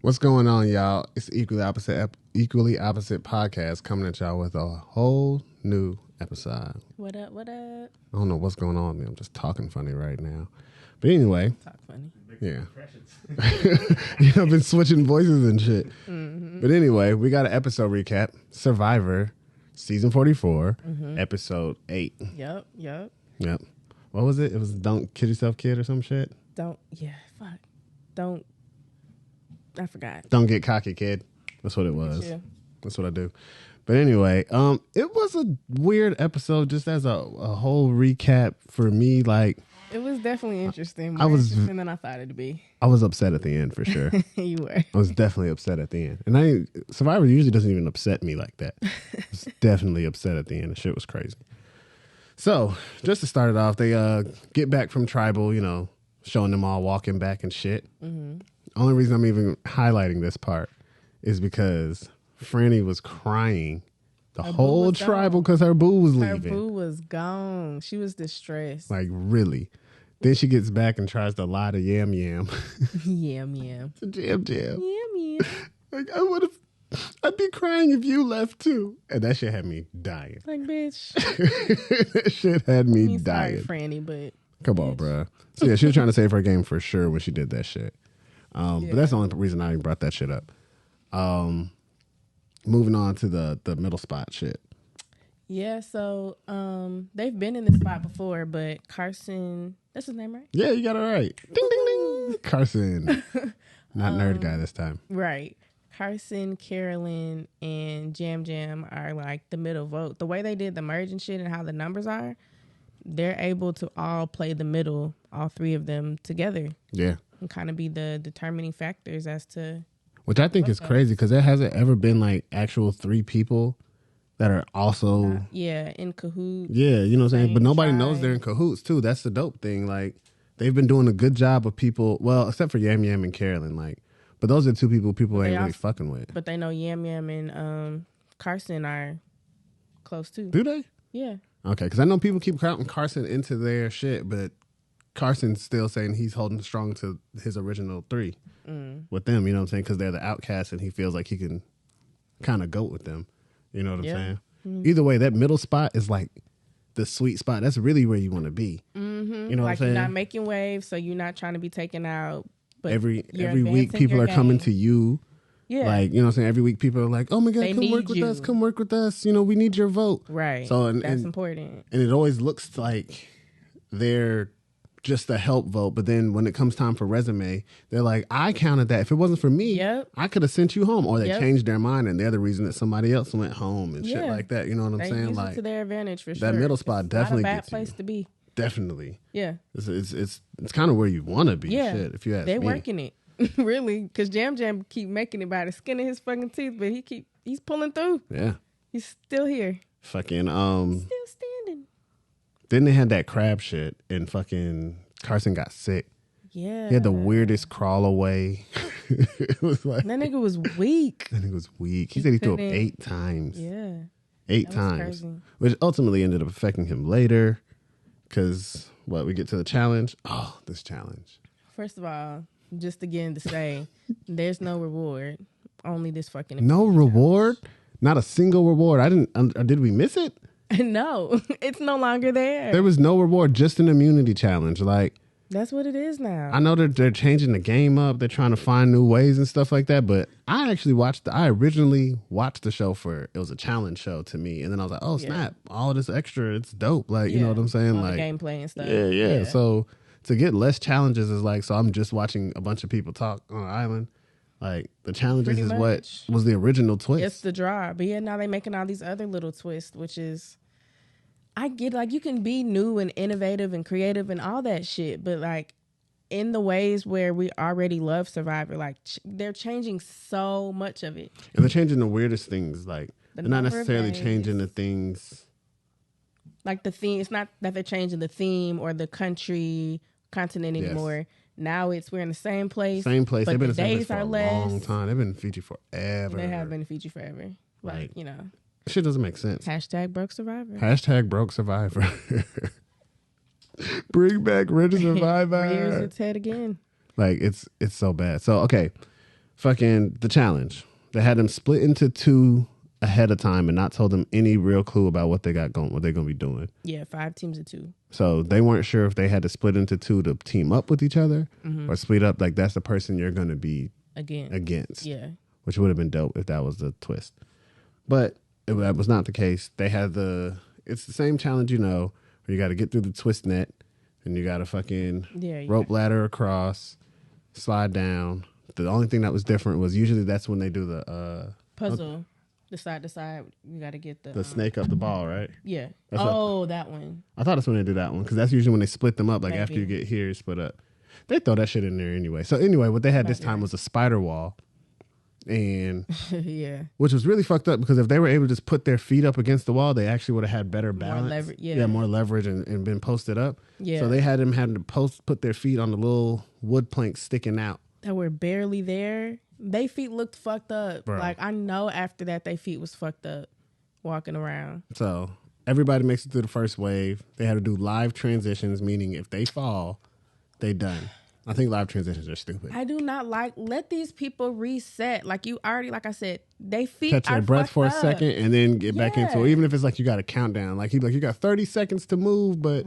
What's going on, y'all? It's Equally Opposite podcast coming at y'all with a whole new episode. What up, what up? I don't know what's going on with me. I'm just talking funny right now. But anyway. Talk funny. Yeah. I've been switching voices and shit. Mm-hmm. But anyway, we got an episode recap. Survivor, season 44, episode 8. Yep. What was it? It was Don't Kid Yourself Kid or some shit? I forgot. Don't get cocky, kid. That's what it was. Yeah. That's what I do. But anyway, it was a weird episode just as a whole recap for me. Like, it was definitely interesting. More interesting than I thought it'd be. I was upset at the end for sure. You were. I was definitely upset at the end. And Survivor usually doesn't even upset me like that. I was definitely upset at the end. The shit was crazy. So, just to start it off, they get back from tribal, showing them all walking back and shit. Mm-hmm. Only reason I'm even highlighting this part is because Franny was crying the whole tribal because her boo was leaving. Her boo was gone. She was distressed. Like, really. Then she gets back and tries to lie to Yam Yam. Yam Yam. Jam. Yam Yam. Like, I'd be crying if you left too. And that shit had me dying. Like, bitch. That shit had me dying. Sorry, Franny, but come on, bruh. So yeah, she was trying to save her game for sure when she did that shit. But that's the only reason I even brought that shit up. Moving on to the middle spot shit. Yeah, so they've been in this spot before, but Carson, that's his name, right? Yeah, you got it right. Ding, ding, ding. Carson. Not nerd guy this time. Right. Carson, Carolyn, and Jam are like the middle vote. The way they did the merge and shit and how the numbers are, they're able to all play the middle, all three of them together. Yeah. And kind of be the determining factors as to... Which I think is crazy because there hasn't ever been like actual 3 people that are also... in cahoots. Yeah, you know what I'm saying? But nobody tribe. knows they're in cahoots too. That's the dope thing. Like, they've been doing a good job of people... Well, except for Yam Yam and Carolyn. Like, but those are 2 people ain't really fucking with. But they know Yam Yam and Carson are close too. Do they? Yeah. Okay, because I know people keep counting Carson into their shit, but Carson's still saying he's holding strong to his original 3 with them, you know what I'm saying? Because they're the outcasts and he feels like he can kind of goat with them. You know what I'm saying? Mm-hmm. Either way, that middle spot is like the sweet spot. That's really where you want to be. Mm-hmm. You know what I'm saying? You're not making waves, so you're not trying to be taken out. But every week people are coming to you. Yeah. Like, you know what I'm saying? Every week people are like, oh my God, come work with us. We need your vote. Right. So that's important. And it always looks like they're just a help vote. But then when it comes time for resume, they're like, I counted that. If it wasn't for me, I could have sent you home. Or they changed their mind and they're the reason that somebody else went home and shit like that. You know what I'm saying? Use like, it to their advantage for sure. That middle spot definitely not a bad gets place you. to be. Definitely. Yeah. It's kind of where you want to be. Yeah. Shit, if you ask me. They're working it. Really, because Jam keep making it by the skin of his fucking teeth, but he's pulling through. Yeah, he's still here. Fucking still standing. Then they had that crab shit, and fucking Carson got sick. Yeah, he had the weirdest crawl away. It was like that nigga was weak. He said he threw up 8 times. Yeah, 8 times, crazy. Which ultimately ended up affecting him later. Because we get to the challenge. Oh, this challenge. First of all, just again to say, there's no reward. Only this fucking no reward? Challenge. Not a single reward. I didn't. Did we miss it? No, it's no longer there. There was no reward. Just an immunity challenge. Like, that's what it is now. I know they're changing the game up. They're trying to find new ways and stuff like that. But I originally watched the show it was a challenge show to me, and then I was like, oh snap! All of this extra, it's dope. Like, you know what I'm saying? All like the gameplay and stuff. Yeah. So to get less challenges is like, so I'm just watching a bunch of people talk on an island. Like, the challenges is what was the original twist. It's the draw. But yeah, now they're making all these other little twists, which is, I get, like, you can be new and innovative and creative and all that shit, but like in the ways where we already love Survivor, like they're changing so much of it. And they're changing the weirdest things. Like, they're not necessarily changing the things. Like the theme, it's not that they're changing the theme or the continent anymore. Yes. Now we're in the same place. Same place. They've been in the same place for a long time. They've been in Fiji forever. They have been in Fiji forever. Like, shit doesn't make sense. #broke Survivor. #broke Survivor. Bring back Rich Survivor. Rears its head again. Like, it's so bad. So, okay. fucking the challenge. They had them split into two ahead of time and not told them any real clue about what they got going, what they're going to be doing. Yeah, 5 teams of 2. So they weren't sure if they had to split into 2 to team up with each other or split up like that's the person you're going to be against. Yeah. Which would have been dope if that was the twist. But that was not the case. They had it's the same challenge, you know, where you got to get through the twist net and you got to fucking rope ladder across, slide down. The only thing that was different was usually that's when they do the puzzle. The side to side, you got to get the snake up the ball, right? Yeah. That one. I thought that's when they do that one because that's usually when they split them up. Like after you get here, you split up. They throw that shit in there anyway. So anyway, what they had this time was a spider wall, and which was really fucked up because if they were able to just put their feet up against the wall, they actually would have had better balance. More leverage and been posted up. Yeah. So they had them having to put their feet on the little wood planks sticking out that were barely there. They feet looked fucked up. Bro. Like I know after that, they feet was fucked up walking around. So everybody makes it through the first wave. They had to do live transitions, meaning if they fall, they done. I think live transitions are stupid. I do not let these people reset. Like you already, like I said, they feet catch their breath for a second and then get back into it. Even if it's like you got a countdown, like you got 30 seconds to move, but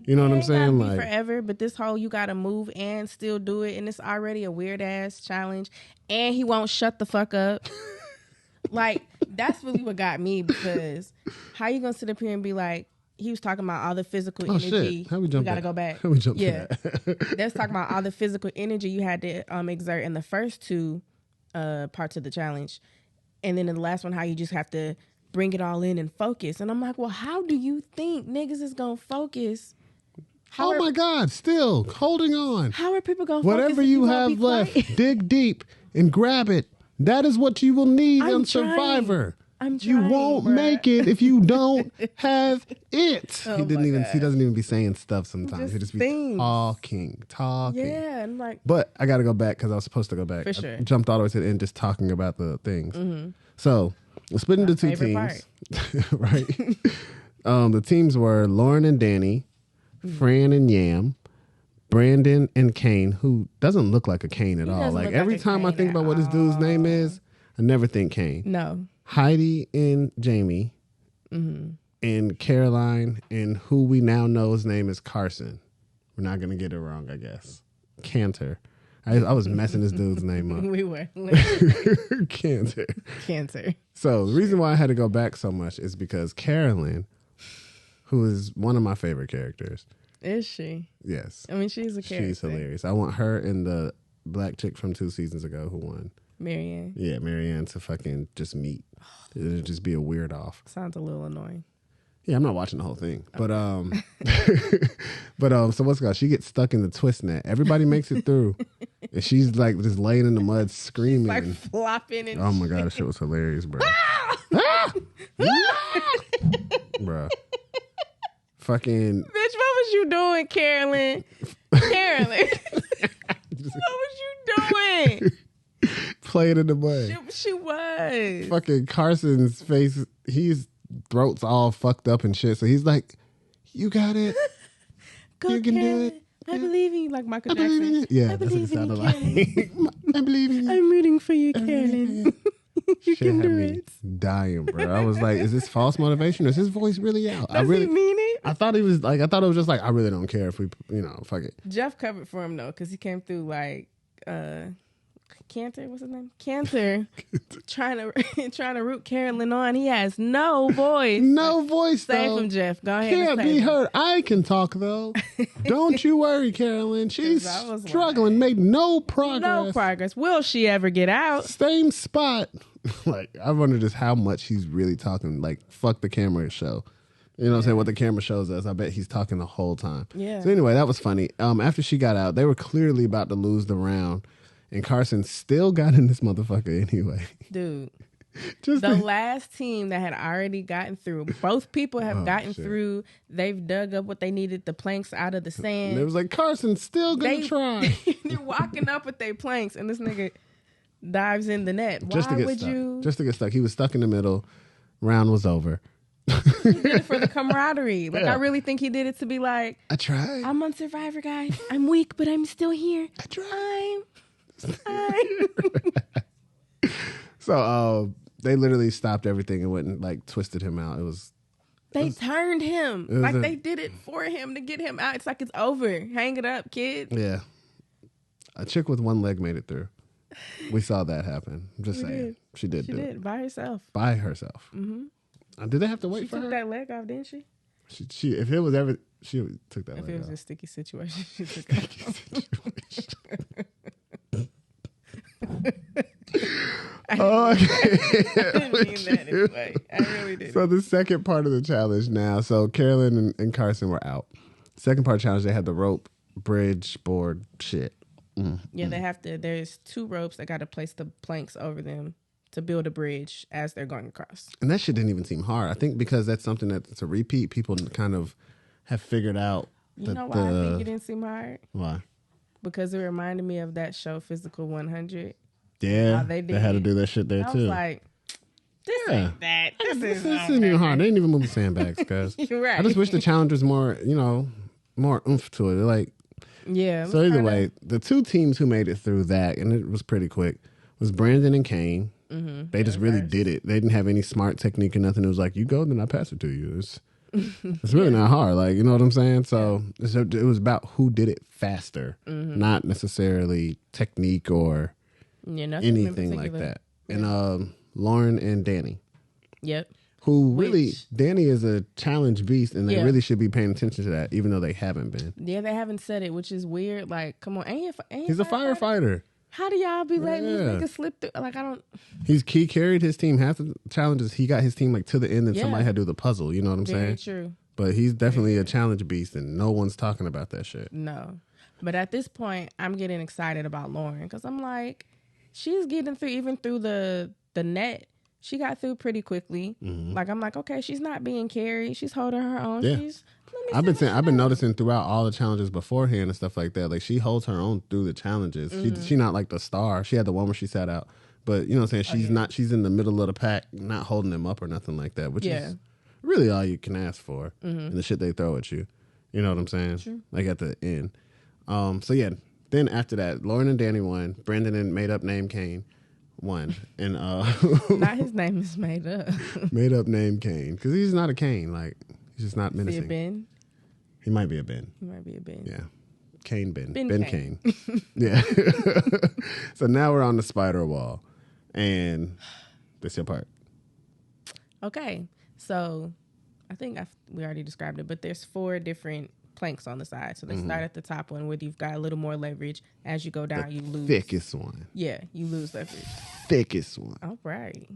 you know what I'm saying? Like forever, but this whole you got to move and still do it, and it's already a weird ass challenge, and he won't shut the fuck up. Like that's really what got me because how you gonna sit up here and be like. He was talking about all the physical energy. Shit. How we jump? We gotta go back. How we jump? Yeah, that's talking about all the physical energy you had to exert in the first 2 parts of the challenge, and then in the last one, how you just have to bring it all in and focus. And I'm like, well, how do you think niggas is gonna focus? My God! Still holding on. How are people gonna whatever focus you have left? Dig deep and grab it. That is what you will need on Survivor. I'm trying, you won't make it if you don't have it. Oh he doesn't even be saying stuff sometimes. He just be talking. Yeah, and like. But I got to go back because I was supposed to go back. For sure. I jumped all the way to the end just talking about the things. Mm-hmm. So we're split into 2 teams, right? The teams were Lauren and Danny, Fran and Yam, Brandon and Kane, who doesn't look like a Kane at all. Like every time I think about what this dude's name is, I never think Kane. No. Heidi and Jamie, and Caroline, and who we now know his name is Carson. We're not going to get it wrong, I guess. Cantor. I was messing this dude's name up. We were. Cantor. So the reason why I had to go back so much is because Carolyn, who is one of my favorite characters. Is she? Yes. I mean, she's a character. She's hilarious. I want her and the black chick from 2 seasons ago who won. Marianne. Yeah, Marianne to fucking just meet. It'd just be a weird off. Sounds a little annoying. Yeah, I'm not watching the whole thing. But so what's going on? She gets stuck in the twist net. Everybody makes it through. And she's like just laying in the mud screaming. She's like flopping and oh my God, that shit was hilarious, bro. Bro. Fucking bitch, what was you doing, Carolyn? Carolyn. What was you doing? Playing in the mud. She was. Fucking Carson's face, his throat's all fucked up and shit. So he's like, you got it. You can do it. I believe in you, like Michael Jackson. Yeah, that's what it sounded like. I believe in you. I'm rooting for you, Carolyn. You can do it. Dying, bro. I was like, is this false motivation or is his voice really out? Does he mean it? I thought it was just like, I really don't care if we, fuck it. Jeff covered for him though, because he came through like, Cantor, what's his name? Cantor, trying to root Carolyn on. He has no voice. No voice. Save him, Jeff. Go ahead. Can't be heard. I can talk though. Don't you worry, Carolyn. She's struggling. Made no progress. No progress. Will she ever get out? Same spot. Like I wonder just how much he's really talking. Like fuck the camera show. You know what I'm saying? What the camera shows us. I bet he's talking the whole time. Yeah. So anyway, that was funny. After she got out, they were clearly about to lose the round. And Carson still got in this motherfucker anyway. Dude. The last team that had already gotten through, both people have gotten through. They've dug up what they needed, the planks out of the sand. And it was like, Carson's still going to try. They're walking up with their planks, and this nigga dives in the net. Just to get stuck. He was stuck in the middle. Round was over. He did it for the camaraderie. Like, I really think he did it to be like, I tried. I'm on Survivor, guys. I'm weak, but I'm still here. I tried. So they literally stopped everything and went and like twisted him out. They turned him. Like they did it for him to get him out. It's like it's over. Hang it up, kid. Yeah. A chick with one leg made it through. We saw that happen. I'm just saying. She did do it. By herself. By herself. Mm-hmm. Did they have to wait for her? She took that leg off, didn't she? She if it was ever, she took that leg off. If it was a sticky situation, she took it off. I didn't mean that anyway. I really didn't. So the second part of the challenge now. So Carolyn and Carson were out. Second part of the challenge, they had the rope, bridge, board, shit. Yeah, they have to. There's 2 ropes that got to place the planks over them to build a bridge as they're going across. And that shit didn't even seem hard. I think because that's something that's a repeat, people kind of have figured out. You know why I think it didn't seem hard? Why? Because it reminded me of that show, Physical 100. Yeah, they had to do that shit there too. I was like, this ain't that. This isn't even hard. They didn't even move the sandbags, guys. You're right. I just wish the challenge was more, more oomph to it. Like, yeah. So either way, the 2 teams who made it through that, and it was pretty quick, was Brandon and Kane. Mm-hmm. They just really did it. They didn't have any smart technique or nothing. It was like, you go, then I pass it to you. It's really not hard. Like, you know what I'm saying? So it was about who did it faster, not necessarily technique or anything like that. And Lauren and Danny. Yep. Who really, Danny is a challenge beast, and they really should be paying attention to that, even though they haven't been. Yeah, they haven't said it, which is weird. Like, come on, he's a firefighter. How do y'all be letting these niggas slip through? Like, I don't. He carried his team half the challenges. He got his team like to the end, and somebody had to do the puzzle. You know what I'm saying? Very true. But he's definitely a challenge beast, and no one's talking about that shit. No, but at this point, I'm getting excited about Lauren because I'm like, she's getting through even through the net. She got through pretty quickly. Mm-hmm. Like, I'm like, okay, she's not being carried. She's holding her own. Yeah. I've been noticing throughout all the challenges beforehand and stuff like that. Like, she holds her own through the challenges. Mm-hmm. She not like the star. She had the one where she sat out. But, you know what I'm saying? She's in the middle of the pack, not holding them up or nothing like that, which is really all you can ask for in the shit they throw at you. You know what I'm saying? Sure. Like, at the end. So, yeah. Then after that, Lauren and Danny won. Brandon and made-up name Kane won. And not his name is made up. Made up name Kane. Because he's not a Kane. Like, he's just not menacing. Is he a Ben? He might be a Ben. He might be a Ben. Yeah. Kane Ben. Ben Kane. Yeah. So now we're on the spider wall. And this your part. Okay. So I think we already described it, but there's 4 different planks on the side. So they start at the top one where you've got a little more leverage. As you go down, you lose. Thickest one. Yeah, you lose leverage. Thickest one. All right.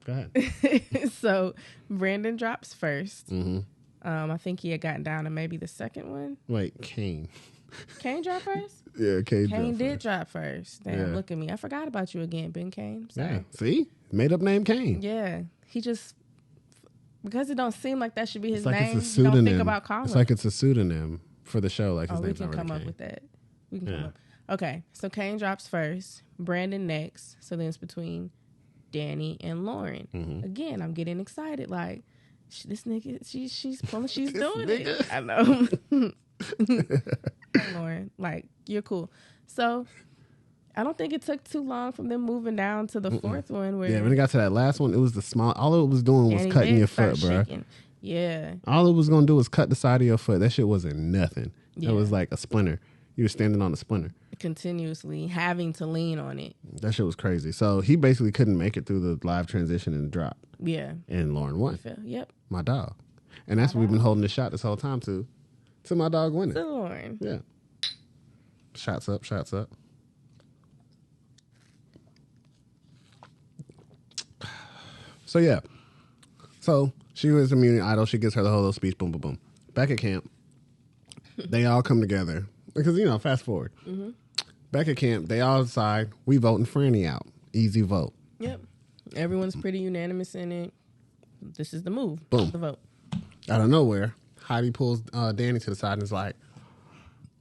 Go ahead. So Brandon drops first. Mm-hmm. I think he had gotten down to maybe the second one. Wait, Kane. Kane dropped first? Yeah, Kane did drop first. Damn, look at me. I forgot about you again, Ben Kane. Sorry. Yeah, see? Made up name Kane. Yeah. He just, because it don't seem like that should be his like name, it's a pseudonym. You don't think about calling. It's like it's a pseudonym for the show. Like his name's we can come Kane. up with that. We can come up. Okay, so Kane drops first. Brandon next. So then it's between Danny and Lauren. Mm-hmm. Again, I'm getting excited. Like, this nigga, she's doing it. I know. Lauren, like, you're cool. So I don't think it took too long from them moving down to the 4th one. Where when it got to that last one, it was the small. All it was doing was cutting your foot, bro. Yeah. All it was gonna do was cut the side of your foot. That shit wasn't nothing. Yeah. It was like a splinter. You were standing on a splinter. Continuously having to lean on it. That shit was crazy. So he basically couldn't make it through the live transition and drop. Yeah. And Lauren won. Yep. My dog. And that's what we've been holding the shot this whole time to my dog winning. To Lauren. Yeah. Shots up, shots up. So yeah. So she was immunity idol. She gets her the whole little speech. Boom, boom, boom. Back at camp, they all come together because fast forward. Mm-hmm. Back at camp, they all decide we voting Franny out. Easy vote. Yep. Everyone's pretty unanimous in it. This is the move. Boom. The vote. Out of nowhere, Heidi pulls Danny to the side and is like,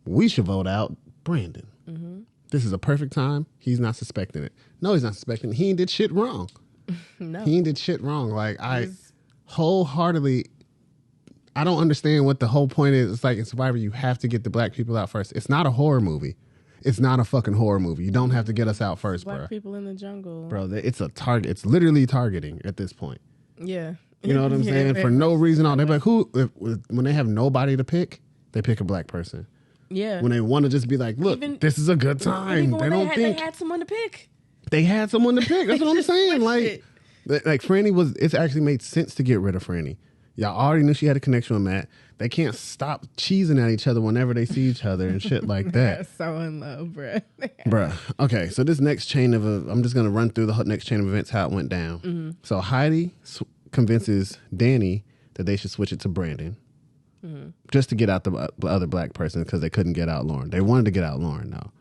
"We should vote out Brandon. Mm-hmm. This is a perfect time. He's not suspecting it. No, he's not suspecting it. He ain't did shit wrong. No. He ain't did shit wrong. Like, I wholeheartedly, I don't understand what the whole point is. It's like in Survivor, you have to get the black people out first. It's not a horror movie. It's not a fucking horror movie. You don't have to get us out first, Black bro. people in the jungle. Bro, it's a target. It's literally targeting at this point. Yeah. You know what I'm saying? For no reason. They're like, when they have nobody to pick, they pick a black person. Yeah. When they want to just be like, look, this is a good time. They don't think. They had someone to pick. They had someone to pick. That's what I'm saying. Like Franny it's actually made sense to get rid of Franny. Y'all already knew she had a connection with Matt. They can't stop cheesing at each other whenever they see each other and shit like that. They're so in love, bruh. Okay, so this next chain of I'm just going to run through the next chain of events, how it went down. Mm-hmm. So Heidi convinces Danny that they should switch it to Brandon. Mm-hmm. Just to get out the other black person because they couldn't get out Lauren. They wanted to get out Lauren, though.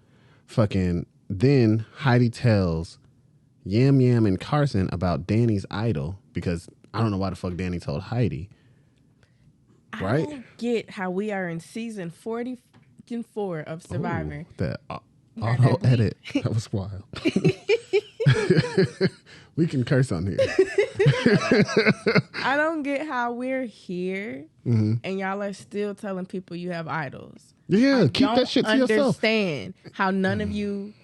Then Heidi tells Yam Yam and Carson about Danny's idol because I don't know why the fuck Danny told Heidi. Right? I don't get how we are in season 44 of Survivor. Ooh, that auto edit. That was wild. We can curse on here. I don't get how we're here and y'all are still telling people you have idols. Yeah, keep that shit to yourself. I understand how none of you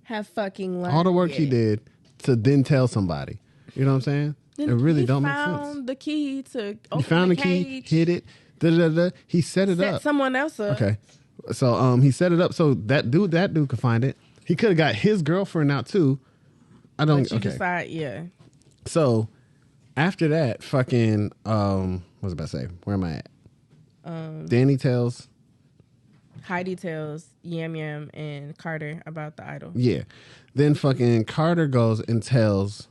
have fucking learned all the work yet. he did to then tell somebody. You know what I'm saying? It really don't make sense. He found the key to open He found the cage. key, hit it. He set it up. Set someone else up. Okay. So he set it up so that dude could find it. He could have got his girlfriend out too. But you decide, yeah. So after that, fucking what was I about to say? Where am I at? Danny tells Heidi tells Yam Yam and Carter about the idol. Yeah. Then fucking Carter goes and tells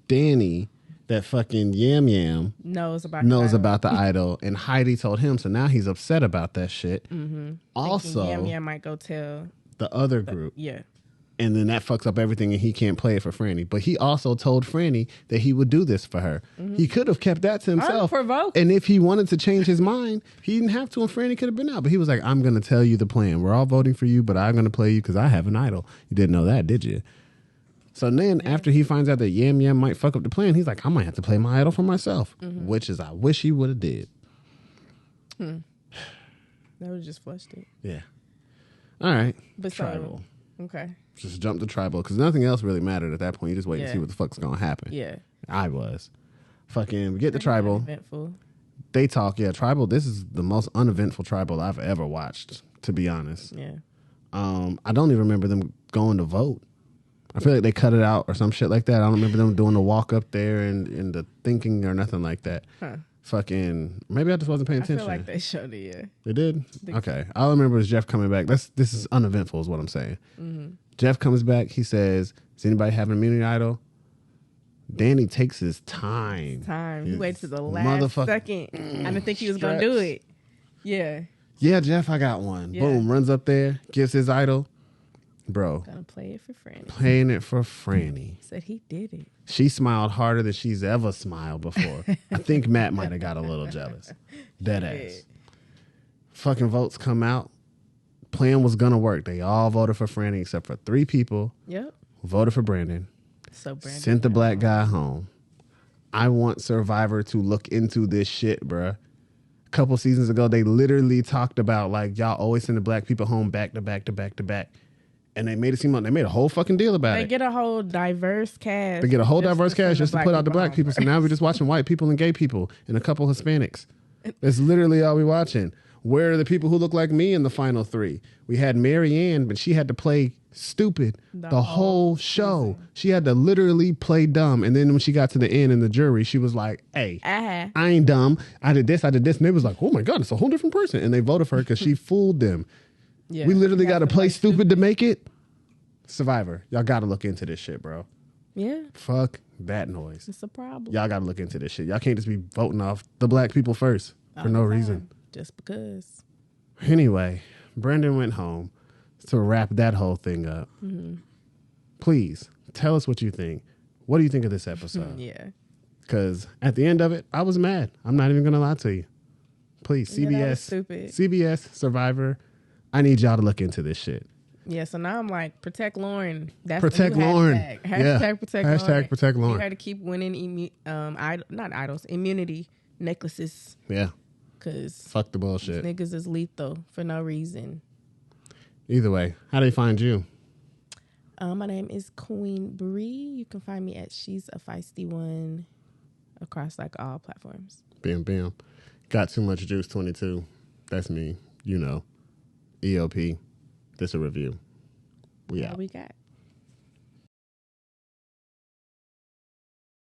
Danny that fucking Yam Yam knows about the idol, and Heidi told him, so now he's upset about that shit. Mm-hmm. Also, Yam Yam might go tell the other group. Yeah. And then that fucks up everything and he can't play it for Franny. But he also told Franny that he would do this for her. Mm-hmm. He could have kept that to himself. Unprovoked. And if he wanted to change his mind, he didn't have to and Franny could have been out. But he was like, I'm going to tell you the plan. We're all voting for you, but I'm going to play you because I have an idol. You didn't know that, did you? So then after he finds out that Yam Yam might fuck up the plan, he's like, I might have to play my idol for myself. Mm-hmm. Which is I wish he would have did. That would have just flushed it. Yeah. All right. But tribal. Okay. Just jump to tribal because nothing else really mattered at that point. You just wait and see what the fuck's going to happen. Yeah. I was. Fucking get the tribal. Uneventful. They talk. Yeah, tribal. This is the most uneventful tribal I've ever watched, to be honest. Yeah. I don't even remember them going to vote. I feel like they cut it out or some shit like that. I don't remember them doing the walk up there and the thinking or nothing like that. Huh. Fucking, maybe I just wasn't paying attention. I feel like they showed it, yeah. They did? Okay. All I remember is Jeff coming back. This is uneventful is what I'm saying. Mm-hmm. Jeff comes back. He says, does anybody have an immunity idol? Danny takes his time. He waits to the last second. I didn't think he was going to do it. Yeah. Yeah, Jeff, I got one. Yeah. Boom, runs up there, gives his idol. Bro. Gonna play it for Franny. Playing it for Franny. Said he did it. She smiled harder than she's ever smiled before. I think Matt might have got a little jealous. Dead ass. Fucking votes come out. Plan was gonna work. They all voted for Franny except for 3 people. Yep. Who voted for Brandon. So Brandon sent the black guy home. I want Survivor to look into this shit, bruh. A couple seasons ago, they literally talked about like y'all always send the black people home back to back to back to back. And they made it seem like they made a whole fucking deal about it. They get a whole diverse cast. They get a whole diverse cast just to put out the black people. So now we're just watching white people and gay people and a couple Hispanics. That's literally all we're watching. Where are the people who look like me in the final 3? We had Marianne, but she had to play stupid the whole show. She had to literally play dumb. And then when she got to the end in the jury, she was like, hey, I ain't dumb. I did this. And they was like, oh my God, it's a whole different person. And they voted for her because she fooled them. Yeah, we literally got to play stupid to make it. Survivor. Y'all got to look into this shit, bro. Yeah. Fuck that noise. It's a problem. Y'all got to look into this shit. Y'all can't just be voting off the black people first for no reason. Just because. Anyway, Brendan went home to wrap that whole thing up. Mm-hmm. Please tell us what you think. What do you think of this episode? Yeah. Because at the end of it, I was mad. I'm not even going to lie to you. Please, CBS, Survivor, I need y'all to look into this shit. Yeah, so now I'm like, protect Lauren. That's protect Lauren. Hashtag protect Lauren. Hashtag protect Lauren. You got to keep winning immunity necklaces. Yeah. Because fuck the bullshit. Niggas is lethal for no reason. Either way, how do they find you? My name is Queen Bri. You can find me at She's a Feisty One across like all platforms. Bam, bam. Got Too Much Juice 22. That's me. You know. ELP. This a review. We out. We got.